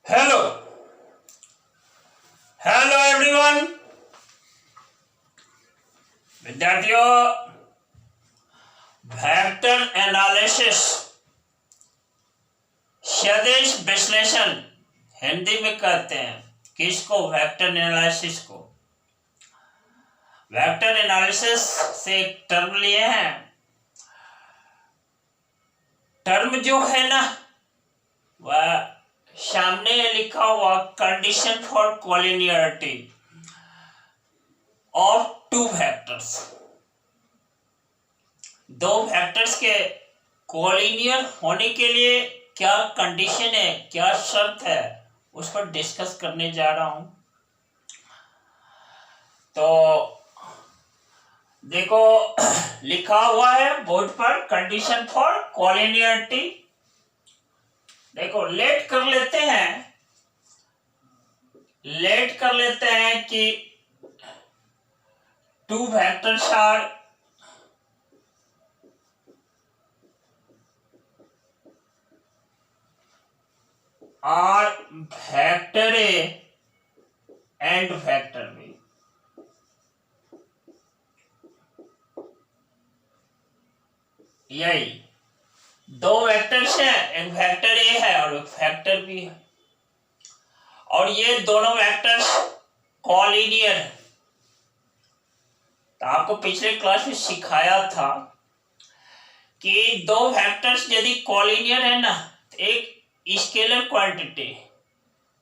Hello hello everyone. विद्यार्थियों, vector analysis सदिश विश्लेषण हिंदी में कहते हैं। किसको? वेक्टर एनालिसिस को। वेक्टर एनालिसिस से एक टर्म लिए हैं। टर्म जो है ना, वह सामने लिखा हुआ condition for collinearity of two vectors. दो वेक्टर्स के कोलिनियर होने के लिए क्या कंडीशन है, क्या शर्त है, उस पर डिस्कस करने जा रहा हूं। तो देखो, लिखा हुआ है बोर्ड पर कंडीशन फॉर कोलिनियरिटी। देखो, लेट कर लेते हैं कि two vectors are vector A and vector B. यही दो वेक्टर्स हैं, एक वेक्टर ए है और एक वेक्टर बी है, और ये दोनों वेक्टर्स कॉलिनियर है। तो आपको पिछले क्लास में सिखाया था कि दो वेक्टर्स यदि कॉलिनियर है ना, तो एक स्केलर क्वांटिटी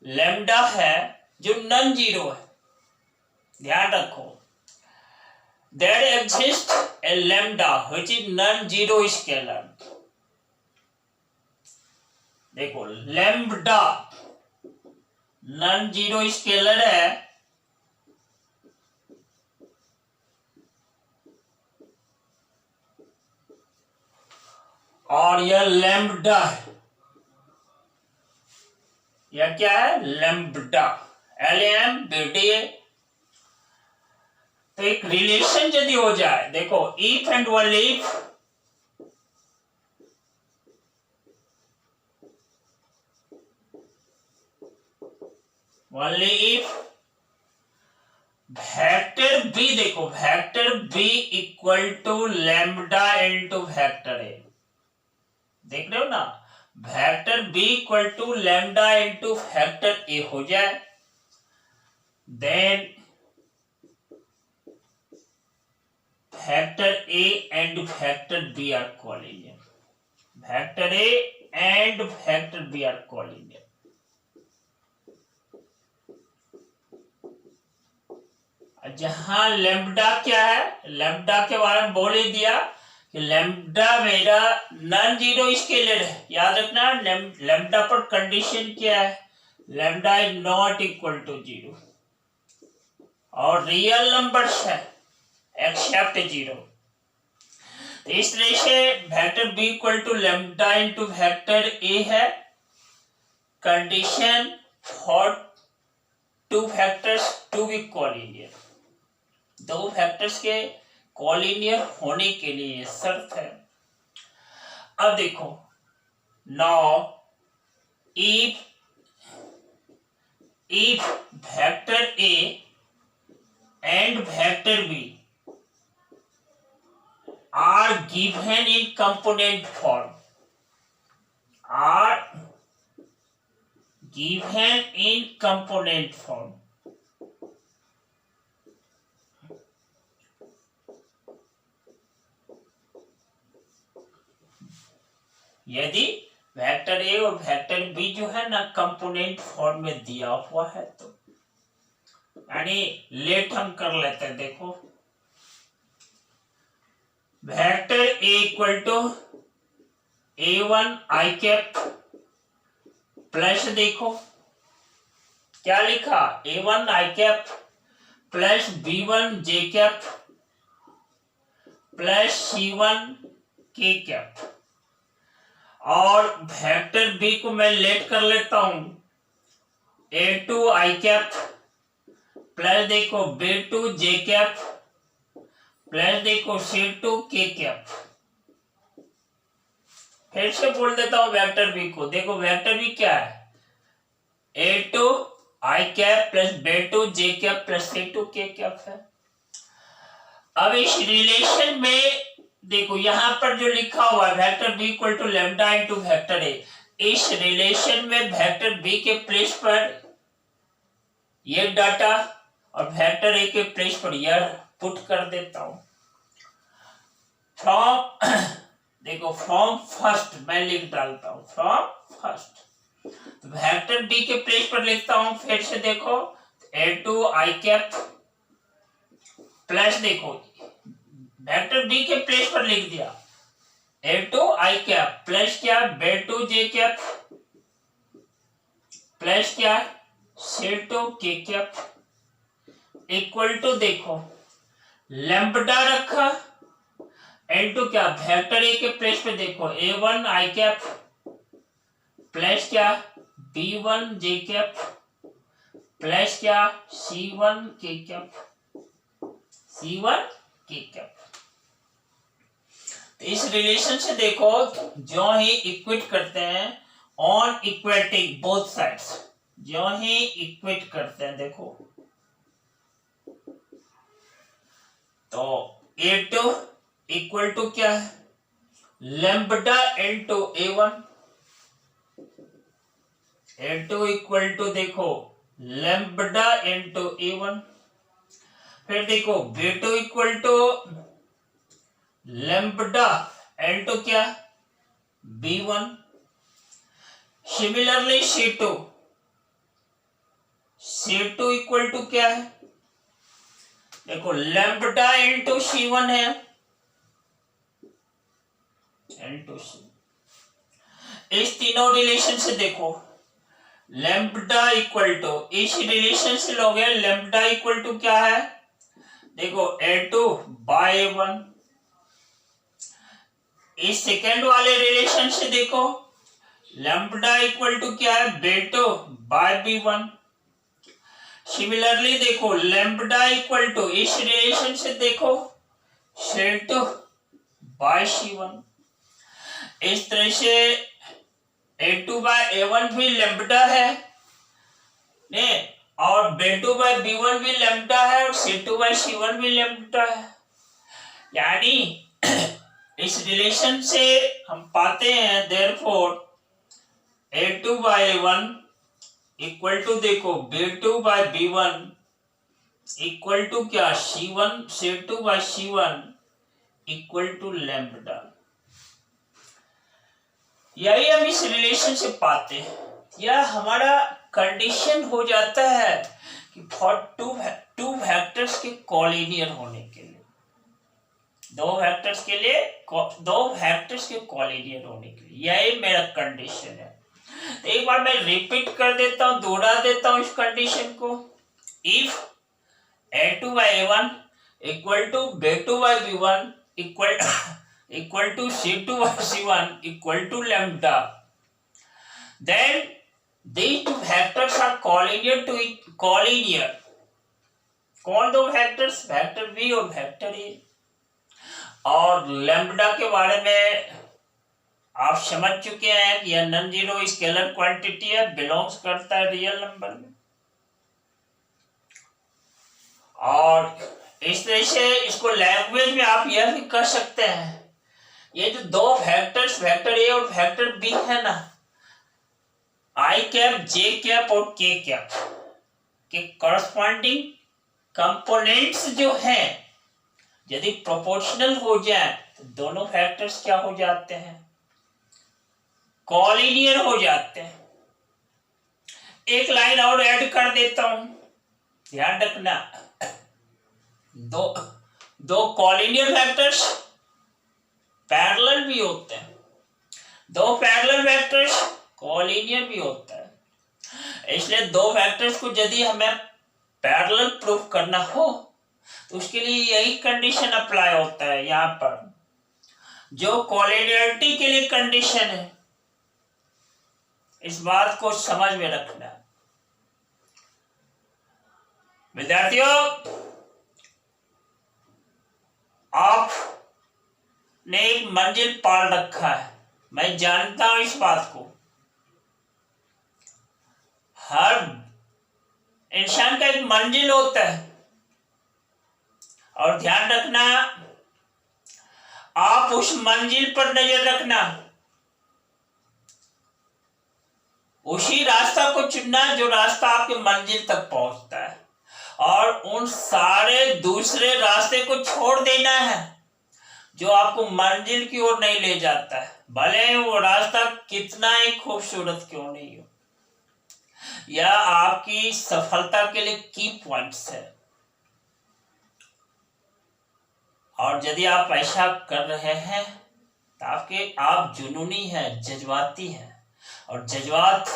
लैम्डा है जो नॉन जीरो है। ध्यान रखो, there exists a lambda which is non-zero scalar। देखो, लैम्बडा नॉन जीरो स्केलर है, और यह लैम्बडा है। यह क्या है? Lambda, LAMBDA। तो एक रिलेशन यदि हो जाए, देखो, if and only if vector B, देखो vector B equal to lambda into vector A. देख रहे हो ना, vector B equal to lambda into vector A हो जाए, then vector A and vector B are collinear. Vector A and vector B are collinear. जहां lambda क्या है, lambda के बारे में बोल ही दिया कि लैम्बडा मेरा नॉन जीरो स्केलर है। याद रखना, लैम्बडा पर कंडीशन क्या है? Lambda is not equal to zero, और रियल नंबर्स है एक्सेप्ट जीरो। इस तरह से vector B equal to lambda into vector A है condition for two vectors to be collinear. दो वेक्टर्स के कोलिनियर होने के लिए शर्त है। अब देखो, now if vector A and vector B are given in component form, यदि वेक्टर ए और वेक्टर बी जो है ना कंपोनेंट फॉर्म में दिया हुआ है, तो यानी लेट हम कर लेते हैं। देखो, vector A equal to A1 I cap plus, देखो क्या लिखा, A1 I cap plus B1 J cap plus C1 K cap, और वेक्टर बी को मैं लेट कर लेता हूं, A2 I कैप प्लस, देखो B2 J कैप प्लस, देखो C2 K कैप। फिर से बोल देता हूं वेक्टर बी को। देखो वेक्टर बी क्या है, A two I cap plus B two J cap plus C two K cap है। अब इस रिलेशन में देखो यहां पर जो लिखा हुआ है vector B equal to lambda into vector A, इस रिलेशन में वेक्टर बी के प्लेस पर ये डाटा और वेक्टर ए के प्लेस पर यह पुट कर देता हूं। फ्रॉम देखो फ्रॉम फर्स्ट मैं लिख डालता हूं फ्रॉम फर्स्ट, तो वेक्टर बी के प्लेस पर लिखता हूं फिर से देखो A two I cap plus देखो वेक्टर बी के प्लेस पर लिख दिया A two I cap plus क्या B two J cap plus क्या C two K cap equal to देखो लैम्ब्डा रखा इनटू क्या वेक्टर ए के प्लेस पे देखो A one I cap plus क्या B one J cap plus क्या सी वन के कैप सी वन के कैप। तो इस रिलेशन से देखो जो ही इक्वेट करते हैं ऑन इक्वेटिंग बोथ साइड्स, जो ही इक्वेट करते हैं देखो तो ए टू इक्वल टू क्या है lambda into A one, A two equal to देखो लैम्ब्डा इनटू ए वन, फिर देखो B two equal to lambda into क्या B one, similarly C two equal to क्या है देखो लैम्ब्डा इनटू सी वन है इनटू सी। इस तीनों रिलेशन से देखो लैम्ब्डा इक्वल टू इस रिलेशन से लोगे लैम्ब्डा इक्वल टू क्या है देखो A two by A one. इस सेकेंड वाले रिलेशन से देखो लैम्ब्डा इक्वल टू क्या है B two by B one. Similarly देखो लैम्ब्डा इक्वल टू इस रिलेशन से देखो C two by C one. इस तरह से A two by A one भी लैम्ब्डा है ने और B two by B one भी लैम्ब्डा है और C two by C one भी लैम्ब्डा है। यानी इस रिलेशन से हम पाते हैं therefore A two by A one equal to देखो B two by B one equal to क्या C one C two by C one equal to lambda. यही हम इस रिलेशन से पाते हैं। यह हमारा कंडीशन हो जाता है कि फॉर टू वेक्टर्स के कॉलिनियर होने के लिए, दो वेक्टर्स के कॉलिनियर होने के लिए यही मेरा कंडीशन है। तो एक बार मैं रिपीट कर देता हूं, दोहरा देता हूं इस कंडीशन को। If A two by A one equal to B two by B one equal to C2 by C1 equal to lambda, then these two vectors are collinear to collinear। कौन दो वेक्टर्स वेक्टर बी और vector A. और lambda के बारे में आप समझ चुके हैं कि यह नॉन जीरो स्केलर क्वांटिटी है, बिलोंग्स करता है रियल नंबर में। और इस तरह से इसको लैंग्वेज में आप यह भी कह सकते हैं ये जो दो वेक्टर्स वेक्टर ए और वेक्टर बी है ना, आई कैप जे कैप और के कैप के कॉरस्पॉन्डिंग कंपोनेंट्स जो हैं यदि प्रोपोर्शनल हो जाए तो दोनों वेक्टर्स क्या हो जाते हैं कॉलिनियर हो जाते हैं। एक लाइन और ऐड कर देता हूं, ध्यान रखना दो कॉलिनियर वेक्टर्स पैरेलल भी होते हैं, दो पैरेलल वेक्टर्स कॉलिनियर भी होता है। इसलिए दो वेक्टर्स को यदि हमें पैरेलल प्रूफ करना हो तो उसके लिए यही कंडीशन अप्लाई होता है। यहां पर जो कॉलिनियरिटी के लिए कंडीशन है इस बात को समझ में रखना। विद्यार्थियों आप ने एक मंजिल पाल रखा है, मैं जानता हूं इस बात को। हर इंसान का एक मंजिल होता है, और ध्यान रखना आप उस मंजिल पर नजर रखना, उसी रास्ता को चुनना जो रास्ता आपके मंजिल तक पहुंचता है, और उन सारे दूसरे रास्ते को छोड़ देना है जो आपको मंजिल की ओर नहीं ले जाता है, भले वो रास्ता कितना ही खूबसूरत क्यों नहीं हो। यह आपकी सफलता के लिए की पॉइंट्स है। और यदि आप ऐसा कर रहे हैं तो आप जुनूनी हैं, जज्बाती हैं, और जज्बात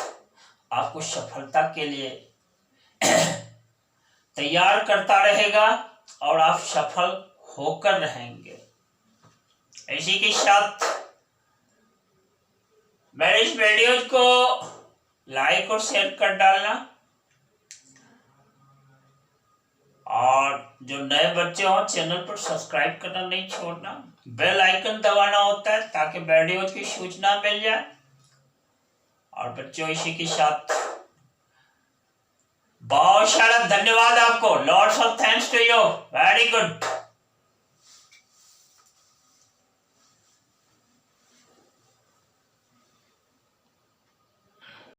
आपको सफलता के लिए तैयार करता रहेगा और आप सफल होकर रहेंगे। इसी के साथ मेरे इस वीडियो को लाइक और शेयर कर डालना, और जो नए बच्चे हो चैनल पर सब्सक्राइब करना नहीं छोड़ना, बेल आइकन दबाना होता है ताकि वीडियो की सूचना मिल जाए। और बच्चों इसी के साथ बहुत सारा धन्यवाद आपको, lots of thanks to you, very good.